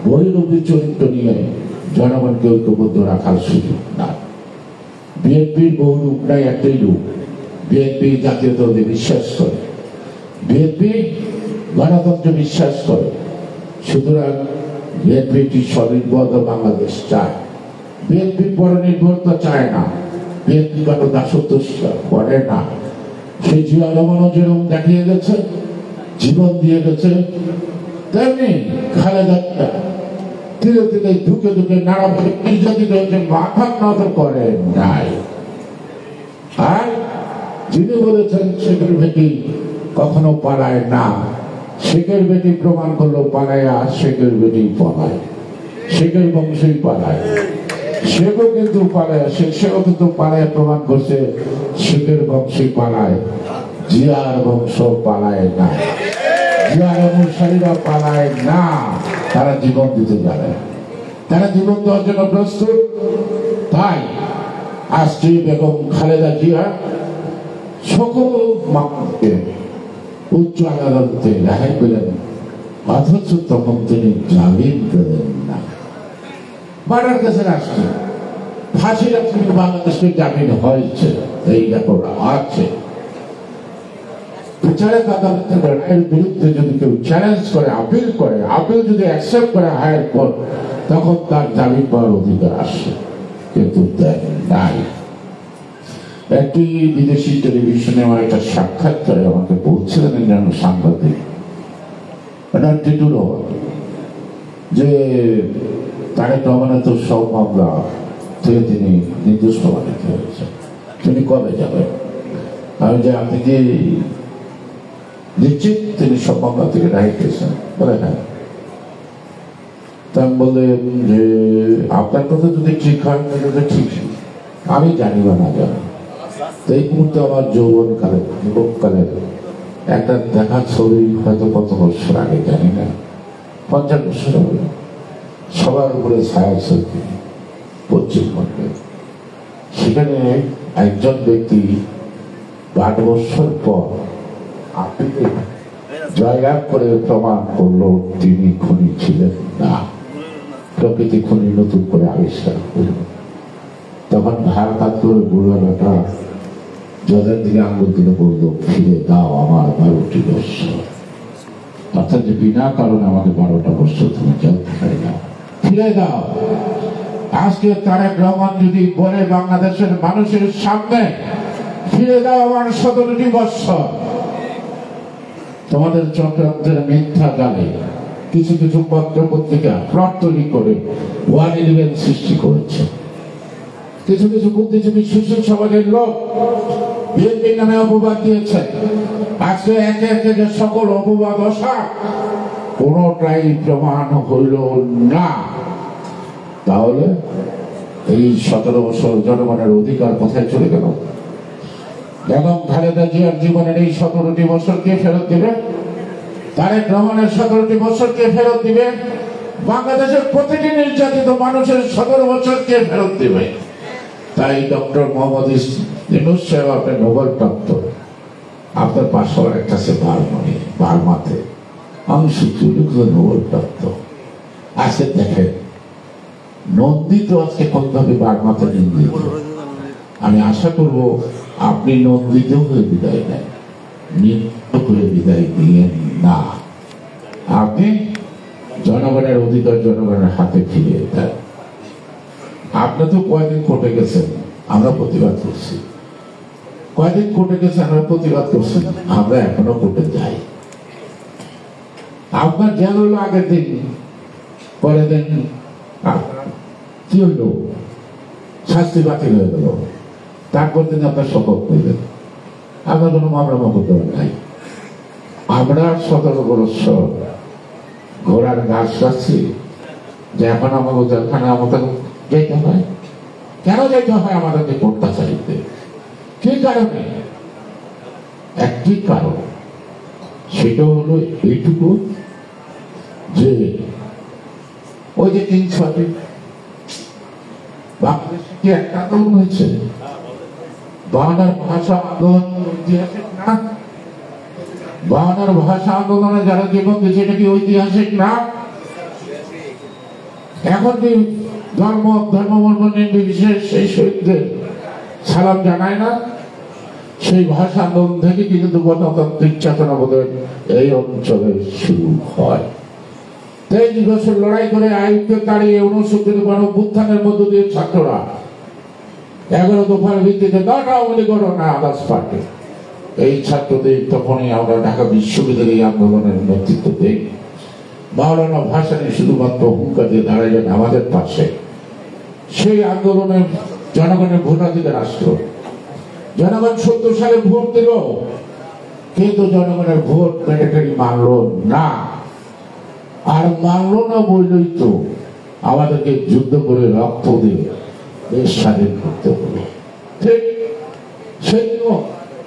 বহিরূপী চরিত্র নিয়ে জনগণকে ঐক্যবদ্ধ রাখার সুযোগ না। বিএনপির বহু রূপ নাই, একটাই রূপ। বিএনপি জাতীয়তাবাদে বিশ্বাস করে, বিএনপি গণতন্ত্রে বিশ্বাস করে। সুতরাং বিএনপি একটি স্বনির্ভর বাংলাদেশ চায়। বিএনপি পরনির্ভরতা চায় না, বিএনপি কোনো দাসত্ব স্বীকার করে না। সেই জিয়া রহমানও যেরকম দেখিয়ে গেছে, জীবন দিয়ে গেছে, তেমনি খালেদা ধীরে ধীরে ঢুকে ঢুকে নানা নির্যাতিত হয়েছে, মাথা নত করে নাই। আর যিনি বলেছেন শেখের বেটি কখনো পালায় না, শেখের বেটি প্রমাণ করলো পালায়, আর শেখের বেটি পালায়, শেখের বংশই পালায়। শেখও কিন্তু পালায়, সেও কিন্তু পালায় প্রমাণ করছে শেখের বংশই পালায়, জিয়ার বংশ পালায় না, জিয়ার অনুসারীরা পালায় না। তারা জীবন দিতে জানে, তারা জীবন দেওয়ার জন্য প্রস্তুত। তাই আজকে বেগম খালেদা জিয়া সকল মানুষকে উচ্চ আদালতে রেহাই পেলেন, অথচ তখন তিনি জামিন পেলেন না। মার্ডার কেসের আসছে, ফাঁসির আসামি বাংলাদেশে জামিন হয়েছে, এই রেকর্ড আছে। বিচারক আদালতের রায়ের বিরুদ্ধে যদি কেউ চ্যালেঞ্জ করে, আপিল করে, আপিল যদি অ্যাকসেপ্ট করে হায়ার কোর্ট, তখন তার জামিন পাওয়ার অধিকার আসে, কিন্তু দেন নাই। একটি বিদেশি টেলিভিশনে আমার একটা সাক্ষাৎকারে আমাকে বলছিলেন একজন সাংবাদিক, যে তারেক রহমানের তো সব মামলা থেকে তিনি নির্দোষ প্রমাণিত হয়েছে, তিনি কবে যাবেন? আমি যে আপনি কি নিশ্চিত তিনি সব মামলা থেকে রায় পেয়েছেন? বলে হ্যাঁ। তা আমি বললেন যে আপনার কথা যদি ঠিক হয় তাহলে ঠিক, আমি জানি বা না জানি। তো এই মুহূর্তে আমার যৌবনকালে, যুবককালের একটা দেখার ছবি হয়তো কত বছর আগে, জানি না, 50 বছর হবে, সবার উপরে ছায়া ছবি পশ্চিমবঙ্গে। সেখানে একজন ব্যক্তি 8 বছর পর আপিলে জয়লাভ করে প্রমাণ করলো তিনি খুনি ছিলেন না, প্রকৃতি খুনি নতুন করে আবিষ্কার করল। তখন ধার কাত করে বুড়াটা জজের দিকে আঙুল দিলে বললো, ফিরে দাও আমার 12টি বছর। অর্থাৎ যে বিনা কারণে আমাকে 12টা বছর তুমি চলতে পারি না, ফিরে দাও। আজকে তারেক রহমান যদি বলে বাংলাদেশের মানুষের সামনে, ফিরে দাও আমার 17টি বছর, তোমাদের চক্রান্তের মিথ্যা জানে কিছু কিছু পত্র পত্রিকা প্লট তৈরি করে 111 সৃষ্টি করেছে। কিছু কিছু বুদ্ধিজীবী সুশীল সমাজের লোক বিএনপির নামে অপবাদ দিয়েছে। আজকে একে একে যে সকল অপবাদ অসা, কোনটাই প্রমাণ হইল না। তাহলে এই 17 বছর জনগণের অধিকার কোথায় চলে গেল? বেগম খালেদা জিয়ার জীবনের এই 17টি বছর কে ফেরত দিবে? তারেক রহমানের 17টি বছর কে ফেরত দিবে? বাংলাদেশের প্রতিটি নির্যাতিত মানুষের 17 বছর কে ফেরত দিবে? তাই ডক্টর মোহাম্মদ ইউনূস সাহেব, আপনি নোবেল প্রাপ্ত, আপনার পাশে একটা আছে বারমানি, বার্মাতে আমি সুচির নোবেল প্রাপ্ত আছে। দেখেন নন্দিত আজকে কোনভাবে বার্মাতে নিন্দিত। আমি আশা করব আপনি নন্দিত হয়ে বিদায় নেন, নৃত্য করে বিদায় দিয়ে না, আপনি জনগণের অধিকার জনগণের হাতে ফিরিয়ে দেন। আপনি তো কয়দিন কোর্টে গেছেন, আমরা প্রতিবাদ করছি, কয়দিন কোর্টে গেছে আমরা প্রতিবাদ করছি, আমরা এখনো কোর্টে যাই। আপনার জেল হলো আগের দিন, পরের দিন কি হইল, শাস্তি বাতিল হয়ে গেল, তারপর দিন আপনার শপথ করলেন। আপনার কোনো মামলা মকদ্দমা নাই। আমরা 17 বছর ঘোড়ার ঘাস খাচ্ছি যে এখন আমাকে জেলখানে আমাদের যেতে হয়। কেন যেতে হয় আমাদেরকে কোর্ট কাছারিতে? কি কারণে? একটি কারণ, সেটা হলো এইটুকু যে ওই যে 3-6টি বাংলাদেশে কি একটা আন্দোলন হয়েছে, বাংলার ভাষা আন্দোলন ঐতিহাসিক না? বাংলার ভাষা আন্দোলনে যারা জীবন দিয়েছে এটা কি ঐতিহাসিক না? এখন কি ধর্ম ধর্ম নির্বিশেষে সেই শহীদদের সালাম জানায় না? সেই ভাষা আন্দোলন থেকে কিন্তু গণতান্ত্রিক চেতনাবোধের এই অঞ্চলে শুরু হয়। 23 বছর লড়াই করে আইনকে তাড়িয়ে 69 গণঅভ্যুত্থানের মধ্য দিয়ে ছাত্ররা 11 দফার ভিত্তিতে আওয়ামী করো না আদার্স পার্টি, এই ছাত্রদের তখনই আমরা ঢাকা বিশ্ববিদ্যালয় আন্দোলনের নেতৃত্ব দিই। মাওলানা ভাসানী শুধুমাত্র হুঙ্কার দিয়ে দাঁড়াইলেন আমাদের পাশে। সেই আন্দোলনের জনগণের ভোটাধিকার আসলো, জনগণ 70 সালে ভোট দিল, কিন্তু জনগণের ভোট ম্যান্ডেটরি মানল না। আর মানল না বললেই তো আমাদেরকে যুদ্ধ করে রক্ত দিয়ে দেশ স্বাধীন করতে হলো। ঠিক সেই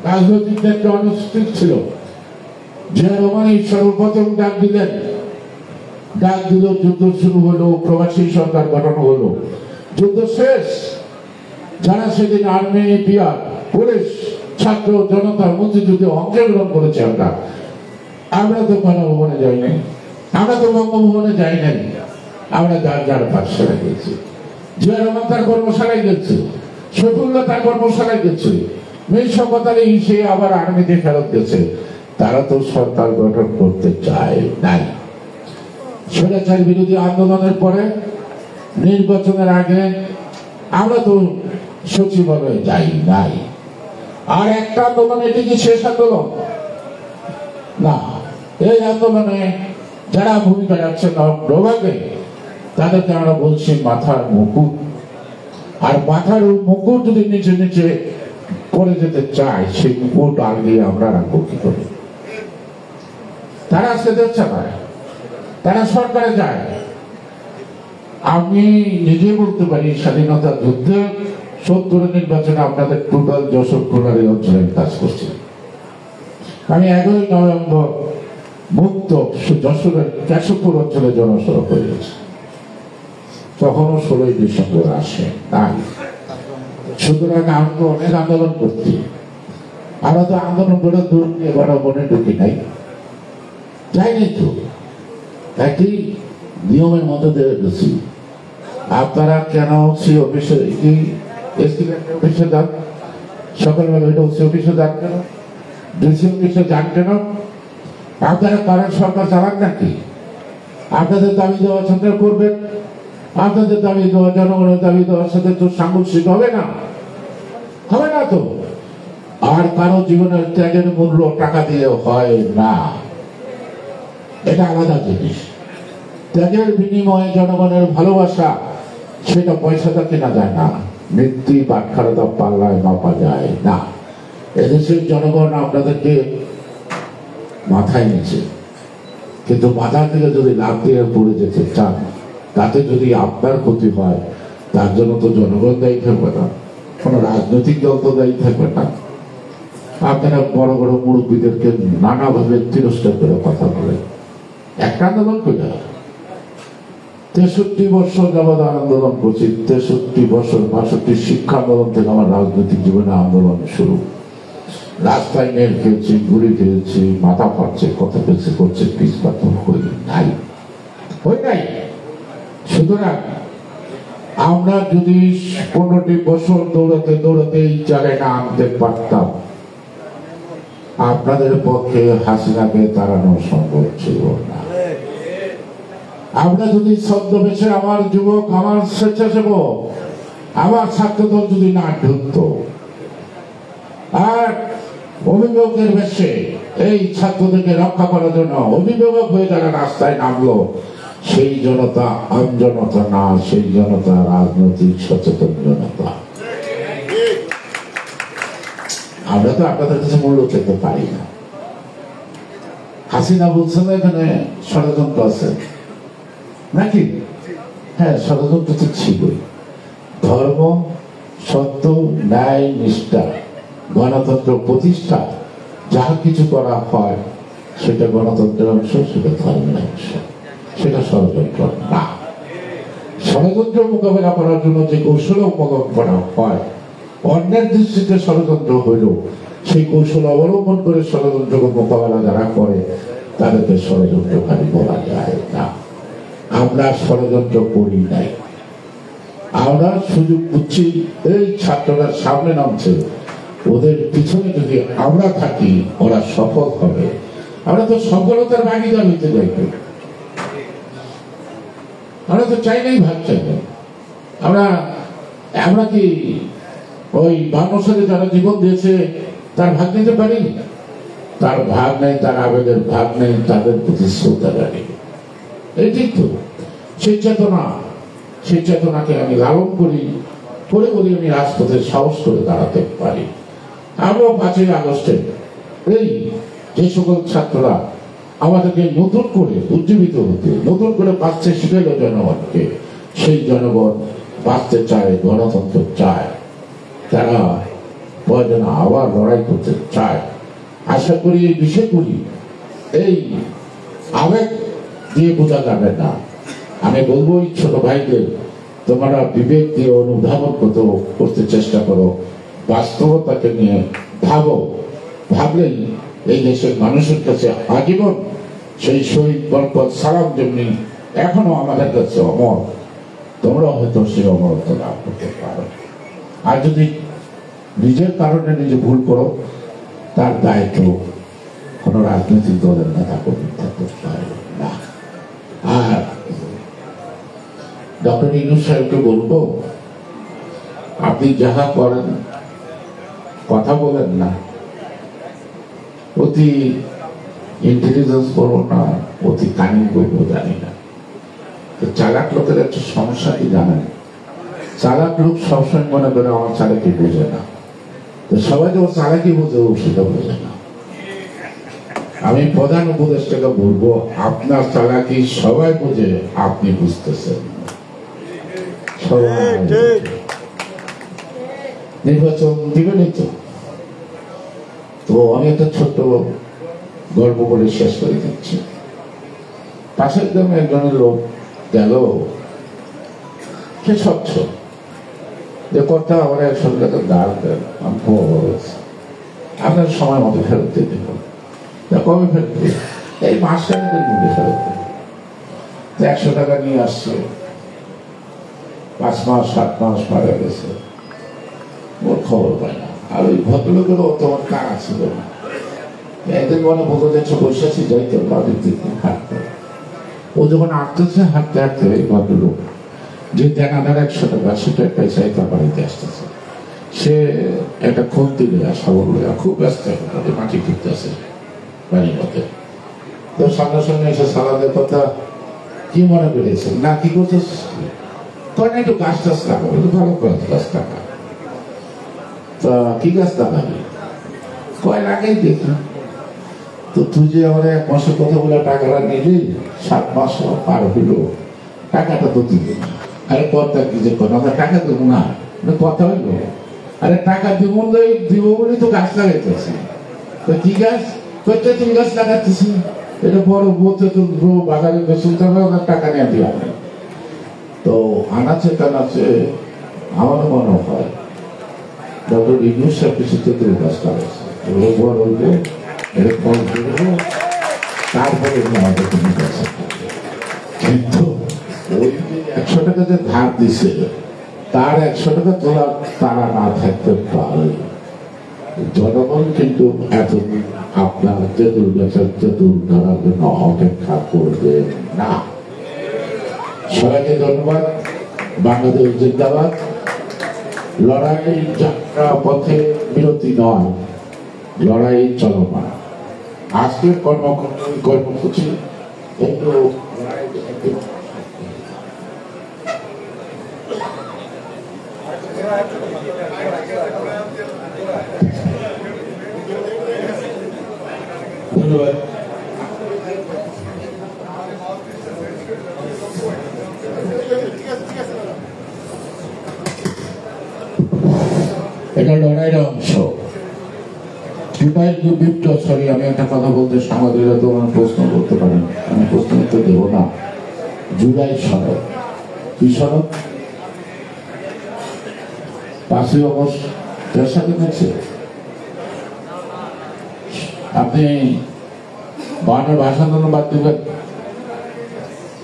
রাজনৈতিক নেতা অনিশ্চিত ছিল। জিয়া রহমান সর্বপ্রথম ডাক দিলেন, ডাক দিল, যুদ্ধ শুরু হলো, প্রবাসী সরকার গঠন হলো, যুদ্ধ শেষ। যারা সেদিন আর্মি, পিআর, পুলিশ, ছাত্র জনতা মুক্তিযুদ্ধে অংশগ্রহণ করেছে, আমরা তো গণভবনে যাই নাই, আমরা তো বঙ্গভবনে যাই নাই, আমরা যার যার পাঠশালায় গেছি। জিয়া রহমান তার কর্মশালায় গেছে, শফিউল্লাহ তার কর্মশালায় গেছে, মীর শওকত আলী সে আবার আর্মিতে ফেরত গেছে। তারা তো সরকার গঠন করতে চায় নাই। স্বৈরাচার বিরোধী আন্দোলনের পরে নির্বাচনের আগে আমরা তো সচিবালয়ে যাই নাই। আর একটা আন্দোলন, এটি কি শেষ আন্দোলন না? এই আন্দোলনে যারা ভূমিকা রাখছেন অগ্রভাগে, তাদেরকে আমরা বলছি মাথার মুকুট। আর মাথার মুকুট যদি নিচে নিচে পড়ে যেতে চায়, সেই মুকুট আগে আমরা রাখবো কি করে? তারা আসতে দিচ্ছে না, তারা সরকারে যায়। আমি নিজে বলতে পারি, স্বাধীনতা যুদ্ধে 70 নির্বাচনে আপনাদের টোটাল যশোর খুলনার অঞ্চলে কাজ করছি। আমি 11 নভেম্বর মুক্ত যশোরের কেশবপুর অঞ্চলে জনসভা করে গেছি। তখনও 16 ডিসেম্বর আসে নাই। সুতরাং আমি তো অনেক আন্দোলন করছি, আমরা তো আন্দোলন করে দূর দিয়ে গণভবনে ঢুকি নাই, যাইনি তো, একই নিয়মের মধ্যে দিয়ে গেছি। আপনারা কেন সে অফিসে অফিসে যান, সকালবেলা ওইটা অফিসে যান কেন, ডিসি অফিসে যান কেন? আপনারা কারণ সরকার চালান নাকি? আপনাদের দাবি দেওয়ার সাথে করবেন, আপনাদের দাবি দেওয়া জনগণের দাবি দেওয়ার সাথে তো সাংঘর্ষিক হবে না, হবে না তো। আর কারো জীবনের ত্যাগের মূল্য টাকা দিয়ে হয় না, এটা আলাদা জিনিস। ত্যাগের বিনিময়ে জনগণের ভালোবাসা, সেটা পয়সাটা কেনা যায় না, মৃত্যু বাটখারাটা পাল্লায় মাপা যায় না। এদেশের জনগণ আপনাদেরকে মাথায় নিচ্ছে, কিন্তু মাথা থেকে যদি লাভ দিয়ে পড়ে যেতে চান, তাতে যদি আপনার ক্ষতি হয়, তার জন্য তো জনগণ দায়ী থাকবে না, কোনো রাজনৈতিক দল তো দায়ী থাকবে না। আপনারা বড় বড় মুরব্বীদেরকে নানাভাবে তিরস্কার করে কথা বলেন। একটা আন্দোলন করে 63 বছর যাবৎ আন্দোলন করছি, 63 বছর 62 শিক্ষা আন্দোলন থেকে আমার রাজনৈতিক জীবনে আন্দোলন শুরু। রাস্তায় নেল খেয়েছি, গুড়ি খেয়েছি, মাথা ফাটছে, কথা পেছে করছে, পিস পাথর হই নাই, হই নাই। সুতরাং আমরা যদি 15টি বছর দৌড়াতে দৌড়াতে এই জায়গায় না আনতে পারতাম, আপনাদের পক্ষে হাসিনাকে তাড়ানো সম্ভব ছিল না। আমরা যদি ছদ্মবেশে আমার যুবক, আমার স্বেচ্ছাসেবক, আমার ছাত্রদল যদি না ঢুকত, আর অভিভাবকের বেশে এই ছাত্রদেরকে রক্ষা করার জন্য অভিভাবক হয়ে যারা রাস্তায় নামলো, সেই জনতা আমজনতা না, সেই জনতা রাজনৈতিক সচেতন জনতা। আমরা তো আপনাদের কাছে মূল্য পেতে পারি না। হাসিনা বলছে না এখানে ষড়যন্ত্র আছে নাকি? হ্যাঁ, ষড়যন্ত্র তো ছিলই। ধর্ম, সত্য, ন্যায়, নিষ্ঠা, গণতন্ত্র প্রতিষ্ঠা যাহা কিছু করা হয় সেটা গণতন্ত্রের অংশ, সেটা ধর্মের অংশ, সেটা ষড়যন্ত্র না। ষড়যন্ত্র মোকাবেলা করার জন্য যে কৌশল অবলম্বন করা হয়, অন্যের দৃষ্টিতে ষড়যন্ত্র হইল, সেই কৌশল অবলম্বন করে ষড়যন্ত্র মোকাবেলা যারা করে তাদেরকে ষড়যন্ত্রকারী বলা যায় না। আমরা ষড়যন্ত্র করি নাই, আমরা সুযোগ বুঝছি। এই ছাত্ররা সামনে নামছে, ওদের পিছনে যদি আমরা থাকি ওরা সফল হবে। আমরা তো সফলতার ভাগিদার হইতে যাইব, আমরা তো চাই নাই ভাগ চাই না। আমরা কি ওই 52 সালে যারা জীবন দিয়েছে তার ভাগ নিতে পারি? তার ভাগ নেই, তার আবেগের ভাগ নেই, তাদের প্রতি শ্রদ্ধা জানি। এটাই তো সেই চেতনাকে আমি লালন করি, করে বলি আমি রাজপথে সাহস করে দাঁড়াতে পারি। আমরা 5ই আগস্টে এই যে সকল ছাত্ররা আমাদেরকে নতুন করে উজ্জীবিত হতে, নতুন করে বাঁচতে শিখাইল জনগণকে, সেই জনগণ বাঁচতে চায়, গণতন্ত্র চায়, তারা প্রয়োজনে আবার লড়াই করতে চায়। আশা করি এই বিষয়গুলি এই আবেগ দিয়ে বোঝা যাবে না। আমি বলবো এই ছোট ভাইদের, তোমরা বিবেক দিয়ে অনুধাবন করতে চেষ্টা করো, বাস্তবতাকে নিয়ে ভাবো। ভাবলেই এই দেশের মানুষের কাছে আজীবন সেই শহীদ বরকত সালাম যেমনি এখনো আমাদের কাছে অমর, তোমরা হয়তো সেই অমরত্ব লাভ করতে পারো। আর যদি নিজের কারণে নিজে ভুল করো, তার দায়িত্ব কোন রাজনৈতিক দলের নেতা কর্মী থাকতে পারে না। আর ডক্টর ইউনূস সাহেবকে বলবো, আপনি যাহা করেন, কথা বলেন না, অতি ইন্টেলিজেন্স করবো না, অতি কানিং করবো জানি না। চালাক লোকের একটা সমস্যা কি জানেন? চালাক লোক সবসময় মনে করে আমার চালাকি বোঝে না। তো সবাই যখন চালাকি বোঝে, ও সেটা বোঝে না। আমি প্রধান উপদেষ্টাকে বলবো, আপনার চালাকি সবাই বোঝে, আপনি বুঝতেছেন। নির্বাচন দিবেনই তো আমি একটা ছোট্ট গল্প বলে শেষ করে দিচ্ছি। পাশের গ্রামে একজনের লোক গেল, সে স্বচ্ছ যে কর্তা আমার 100 টাকা দাঁড় দেন, আমি আপনার সময় মতো ফেরত দিয়ে দেব। কবে ফেরত দিই? এই মাসখানেকের মধ্যে ফেরত দেব। 100 টাকা নিয়ে আসছে, 5 মাস 7 মাস পারে গেছে, ওর খবর পায় না। আর ওই ভদ্রলোকেরও তোমার কাজ ছিল না। একদিন বলে বলতে যাচ্ছে, বসেছি যাইতে বাড়ির দিকে হাঁটতে। ও যখন হাঁটতেছে, হাঁটতে হাঁটতে এই ভদ্রলোক যে দেনাদার 100 টাকা, সেটা পয়সায় তার বাড়িতে আসতেছে। সে একটা খুন্তি দেয়া, সাগর দেয়া, খুব ব্যস্ত, মাটি ফিরতেছে বাড়ির মধ্যে। তো সামনে সামনে এসে সালাদের কথা কি মনে করেছে, না কি করছিস, কয় না একটু গাছ টাছ লাগাবো, ভালো করে গাছ টাকা। তা কি গাছ লাগাবি? কয় লাগাই দেখি। তো তুই যে আমার 1 মাসের কথা বলে টাকাটা নিলি, 7 মাস পার হইল, টাকাটা তো দিবি না। আরে কথা কি যে কথা, টাকা দেবো না, কথা হইল। আরে টাকা দিব বলে তো গাছ লাগাইতেছি। তো কি গাছ? কয়েকটা তুমি গাছ লাগাচ্ছিস, এটা বড় বলতে তো বাগানে বেসুলতে হবে, ওনার টাকা নিয়ে দিলাম। তো আনাচে কানাচে আমার মনে হয় ডক্টর ইউনূস সাহেব কিছু তেঁতুল গাছ লাগাইছে। রোববার হইব, এরপর বেরোবো, তারপরে আমাদের কোনো কাছে। কিন্তু ওই 100 টাকা যে ধার দিছে, তার 100 টাকা তোলা তারা না থাকতে পারে। জনগণ কিন্তু এতদিন আপনার তেঁতুল গাছের তেঁতুল ধরার জন্য অপেক্ষা করবে না। সবাইকে ধন্যবাদ। বাংলাদেশ জিন্দাবাদ। লড়াই যাত্রা পথে বিরতি নয়, লড়াই চলমান। আজকের কর্মসূচি একটু ধন্যবাদ। এটা লড়াইয়ের অংশ। সরি, আমি একটা কথা বলতে, সাংবাদিকরা তো আমার প্রশ্ন করতে পারেন, আমি প্রশ্ন উত্তর দেব না। জুলাই সনদ কি সনদ? 5ই আগস্ট এর সাথে মিলছে। আপনি 52 ভাষা আন্দোলন বাদ দিবেন,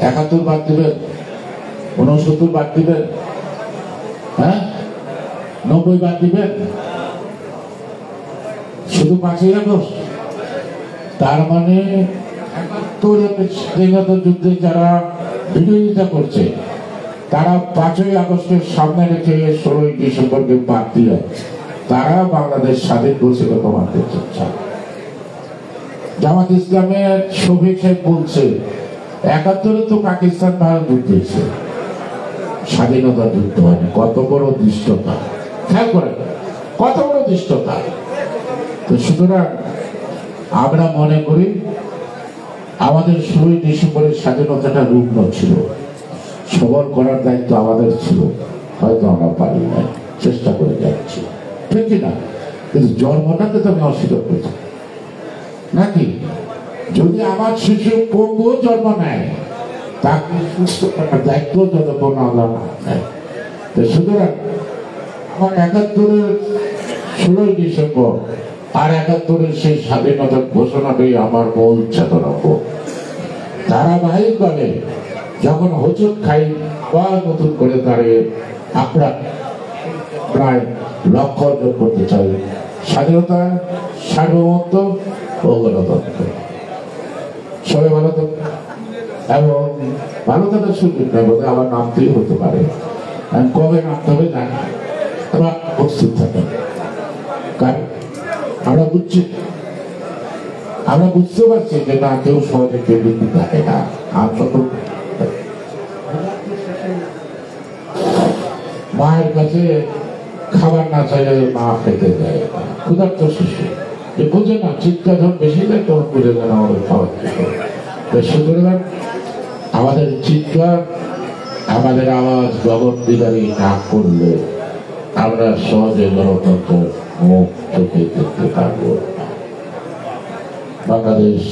71 বাদ দিবেন, 69 বাদ দিবেন, হ্যাঁ 90 বাদ দিবেন, শুধু 5ই আগস্ট? তার মানে 71 স্বাধীনতা যুদ্ধে যারা বিরোধিতা করছে তারা 5ই আগস্টের সামনে রেখে 16ই ডিসেম্বরকে বাদ দিয়ে তারা বাংলাদেশ স্বাধীন বলছে প্রমাণ করতে চায়। জামাত ইসলামের শফিক সাহেব বলছে 71 তো পাকিস্তান ভারত যুদ্ধ হয়েছে, স্বাধীনতা যুদ্ধ হয়নি। কত বড় দৃষ্টতা! খেয়াল করেন, কত বড় দৃষ্টতা! তো সুতরাং আমরা মনে করি আমাদের 16ই ডিসেম্বরের স্বাধীনতাটা রুগ্ন ছিল, সবল করার দায়িত্ব আমাদের ছিল। হয়তো আমরা পারি নাই, চেষ্টা করে যাচ্ছি, ঠিক না? কিন্তু জন্মটাকে তো আমি অস্বীকার করছি নাকি? যদি আমার শিশু পঙ্গু জন্ম নেয়, তাকে সুস্থ করার দায়িত্ব যতক্ষণ আমরা না নেয়। সুতরাং আমার 71-এর 16ই ডিসেম্বর আর 71-এর সেই স্বাধীনতার ঘোষণাটাই আমার মূল চেতনা। ধারাবাহিকভাবে যখন হোঁচট খাই, আবার নতুন করে দাঁড়িয়ে আমরা প্রায় লক্ষ্য অর্জন করতে চাই স্বাধীনতা, সার্বভৌমত্ব ও গণতন্ত্র। সবাই ভালো থাকবে এবং ভালো থাকার সুযোগ নেই বলতে আমার নামতেই হতে পারে। আমি কবে নামতে হবে জানি, আবার প্রস্তুত থাকেন। কারণ আমরা বুঝতে পারছি যে না, কেউ সহজে কেউ কিন্তু থাকে না। আর তত মায়ের কাছে খাবার না চাইলে মা খেতে দেয়, ক্ষুধার্ত শিশু বুঝে না, চিৎকার যখন বেশি দেয় তখন বুঝে দেয় আমাদের খাবার খেতে। সুতরাং আমাদের চিৎকার, আমাদের আওয়াজ গগন বিদারী না করলে আমরা সহজে গণতন্ত্র মুখ চোখে দেখতে পারবো। বাংলাদেশ